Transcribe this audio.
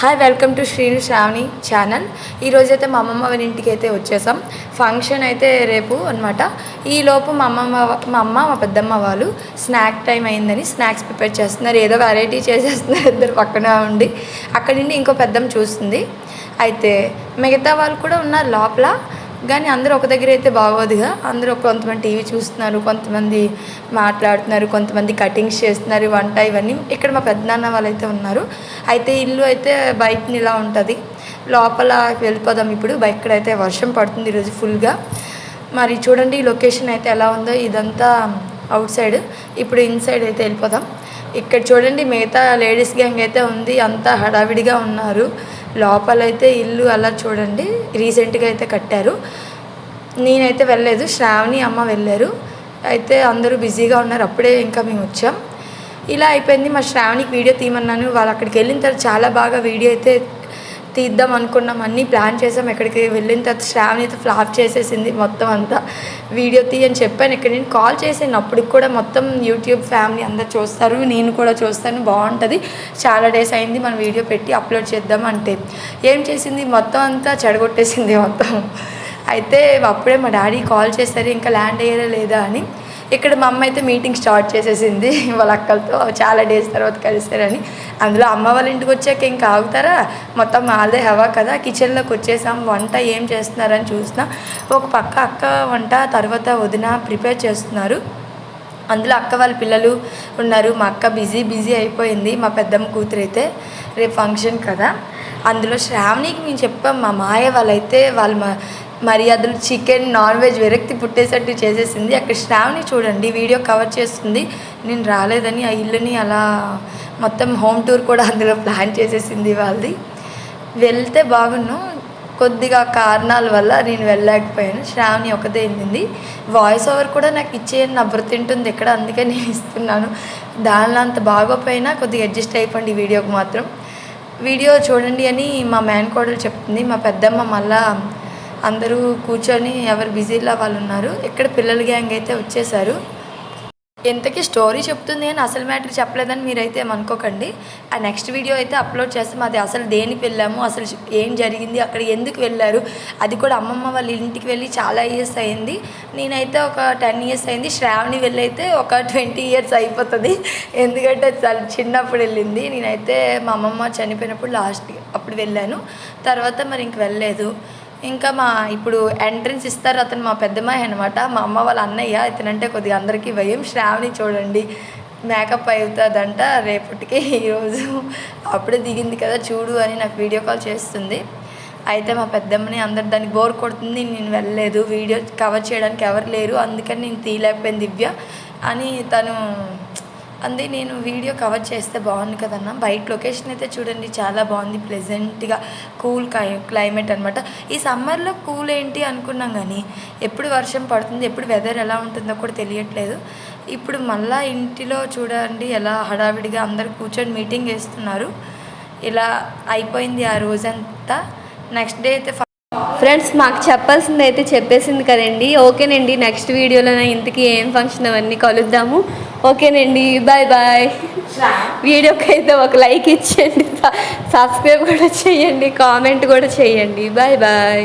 Hi, welcome to Srinu Sravani channel. ఈరోజైతే మా అమ్మమ్మ వాళ్ళ ఇంటికి అయితే వచ్చేసాం. ఫంక్షన్ అయితే రేపు అనమాట. ఈలోపు మా అమ్మ మా పెద్దమ్మ వాళ్ళు స్నాక్ టైం అయిందని స్నాక్స్ ప్రిపేర్ చేస్తున్నారు. ఏదో వెరైటీ చేసేస్తున్నారు ఇద్దరు పక్కన ఉండి. అక్కడి నుండి ఇంకో పెద్దమ్మ చూస్తుంది. అయితే మిగతా వాళ్ళు కూడా ఉన్నారు లోపల, కానీ అందరూ ఒక దగ్గర అయితే బాగోదుగా. అందరూ కొంతమంది టీవీ చూస్తున్నారు, కొంతమంది మాట్లాడుతున్నారు, కొంతమంది కటింగ్స్ చేస్తున్నారు, వంట ఇవన్నీ. ఇక్కడ మా పెద్దనాన్న వాళ్ళు అయితే ఉన్నారు. అయితే ఇల్లు అయితే బయటని ఇలా ఉంటుంది. లోపల వెళ్ళిపోదాం ఇప్పుడు. ఇక్కడైతే వర్షం పడుతుంది ఈరోజు ఫుల్గా. మరి చూడండి ఈ లొకేషన్ అయితే ఎలా ఉందో. ఇదంతా అవుట్ సైడ్. ఇప్పుడు ఇన్సైడ్ అయితే వెళ్ళిపోదాం. ఇక్కడ చూడండి మిగతా లేడీస్ గ్యాంగ్ అయితే ఉంది, అంతా హడావిడిగా ఉన్నారు. లోపలైతే ఇల్లు అలా చూడండి రీసెంట్గా అయితే కట్టారు. నేనైతే వెళ్ళలేదు, శ్రావణి అమ్మ వెళ్ళారు. అయితే అందరూ బిజీగా ఉన్నారు. అప్పుడే ఇంకా మేము వచ్చాం. ఇలా అయిపోయింది. మా శ్రావణికి వీడియో తీయమన్నాను. వాళ్ళు అక్కడికి వెళ్ళిన తర్వాత చాలా బాగా వీడియో అయితే తీద్దాం అనుకున్నాం, అన్నీ ప్లాన్ చేసాం. ఎక్కడికి వెళ్ళిన తర్వాత శ్రావణి అయితే ఫ్లాప్ చేసేసింది మొత్తం అంతా. వీడియో తీయని చెప్పాను. ఇక్కడ నేను కాల్ చేసాను, అప్పటికి కూడా మొత్తం యూట్యూబ్ ఫ్యామిలీ అందరు చూస్తారు, నేను కూడా చూస్తాను, బాగుంటుంది, చాలా డేస్ అయింది మనం వీడియో పెట్టి అప్లోడ్ చేద్దాం అంటే ఏం చేసింది, మొత్తం అంతా చెడగొట్టేసింది మొత్తం. అయితే అప్పుడే మా డాడీ కాల్ చేశారు ఇంకా ల్యాండ్ అయ్యారా లేదా అని. ఇక్కడ మా అమ్మ అయితే మీటింగ్ స్టార్ట్ చేసేసింది వాళ్ళ అక్కలతో, చాలా డేస్ తర్వాత కలిసారని. అందులో అమ్మ వాళ్ళ ఇంటికి వచ్చాక ఇంకా ఆగుతారా, మొత్తం వాళ్ళదే హవా కదా. కిచెన్లోకి వచ్చేసాం. వంట ఏం చేస్తున్నారని చూసినా ఒక పక్క అక్క వంట, తర్వాత వదిన ప్రిపేర్ చేస్తున్నారు. అందులో అక్క వాళ్ళ పిల్లలు ఉన్నారు. మా అక్క బిజీ అయిపోయింది. మా పెద్దమ్మ కూతురు అయితే రేపు ఫంక్షన్ కదా. అందులో శ్రావణికి మేము చెప్పాం, మా మాయ వాళ్ళైతే వాళ్ళ మర్యాదలు చికెన్ నాన్ వెజ్ విరక్తి పుట్టేసట్టు చేసేసింది. అక్కడ శ్రావణి చూడండి వీడియో కవర్ చేస్తుంది. నేను రాలేదని ఆ ఇల్లుని అలా మొత్తం హోమ్ టూర్ కూడా అందులో ప్లాన్ చేసేసింది వాళ్ళది. వెళ్తే బాగున్నాను, కొద్దిగా కారణాల వల్ల నేను వెళ్ళలేకపోయాను. శ్రావణి ఒకదే వెళ్ళింది. వాయిస్ ఓవర్ కూడా నాకు ఇచ్చేయని నవ్వు తింటుంది ఇక్కడ, అందుకే నేను ఇస్తున్నాను. దానిలో అంత బాగోపోయినా కొద్దిగా అడ్జస్ట్ అయిపోండి ఈ వీడియోకి మాత్రం. వీడియో చూడండి అని మా మేనకోడలు చెప్తుంది. మా పెద్దమ్మ మళ్ళా అందరూ కూర్చొని ఎవరు బిజీలా వాళ్ళు ఉన్నారు. ఇక్కడ పిల్లల గ్యాంగ్ అయితే వచ్చేసారు. ఎంతకీ స్టోరీ చెప్తుంది అని అసలు మ్యాటర్ చెప్పలేదని మీరైతే ఏమనుకోకండి. ఆ నెక్స్ట్ వీడియో అయితే అప్లోడ్ చేస్తాం. అది అసలు దేనికి వెళ్ళాము, అసలు ఏం జరిగింది, అక్కడ ఎందుకు వెళ్ళారు, అది కూడా అమ్మమ్మ వాళ్ళ ఇంటికి వెళ్ళి చాలా ఇయర్స్ అయింది. నేనైతే ఒక 10 ఇయర్స్ అయింది. శ్రావణి వెళ్ళైతే ఒక 20 ఇయర్స్ అయిపోతుంది. ఎందుకంటే చాలా చిన్నప్పుడు వెళ్ళింది. నేనైతే మా అమ్మమ్మ చనిపోయినప్పుడు లాస్ట్ అప్పుడు వెళ్ళాను. తర్వాత మరి ఇంక వెళ్ళలేదు. ఇంకా ఇప్పుడు ఎంట్రన్స్ ఇస్తారు, అతను మా పెద్దమ్మాయి అనమాట, మా అమ్మ వాళ్ళ అన్నయ్య. ఇతనంటే కొద్దిగా అందరికీ భయం. శ్రావణి చూడండి మేకప్ అవుతుందంట రేపటికి, ఈరోజు అప్పుడే దిగింది కదా చూడు అని నాకు వీడియో కాల్ చేస్తుంది. అయితే మా పెద్దమ్మని అందరు దానికి బోర్ కొడుతుంది, నేను వెళ్ళలేదు, వీడియో కవర్ చేయడానికి ఎవరు లేరు, అందుకని నేను తీయలేకపోయింది దివ్య అని తను అంది. నేను వీడియో కవర్ చేస్తే బాగుంది కదన్నా. బయట లొకేషన్ అయితే చూడండి చాలా బాగుంది, ప్లెజెంట్గా కూల్ క్లైమేట్ అనమాట. ఈ సమ్మర్లో కూల్ ఏంటి అనుకున్నాం, కానీ ఎప్పుడు వర్షం పడుతుంది, ఎప్పుడు వెదర్ ఎలా ఉంటుందో కూడా తెలియట్లేదు. ఇప్పుడు మళ్ళీ ఇంటిలో చూడండి ఎలా హడావిడిగా అందరు కూర్చొని మీటింగ్ వేస్తున్నారు. ఇలా అయిపోయింది ఆ రోజంతా. నెక్స్ట్ డే అయితే ఫ్రెండ్స్ మాకు చెప్పాల్సింది అయితే చెప్పేసింది కదండి. ఓకేనండి, నెక్స్ట్ వీడియోలో ఇంతకీ ఏం ఫంక్షన్ అవన్నీ కలుద్దాము. ఓకేనండి, బాయ్. వీడియోకి అయితే ఒక లైక్ ఇచ్చేయండి, సబ్స్క్రైబ్ కూడా చేయండి, కామెంట్ కూడా చేయండి. బాయ్.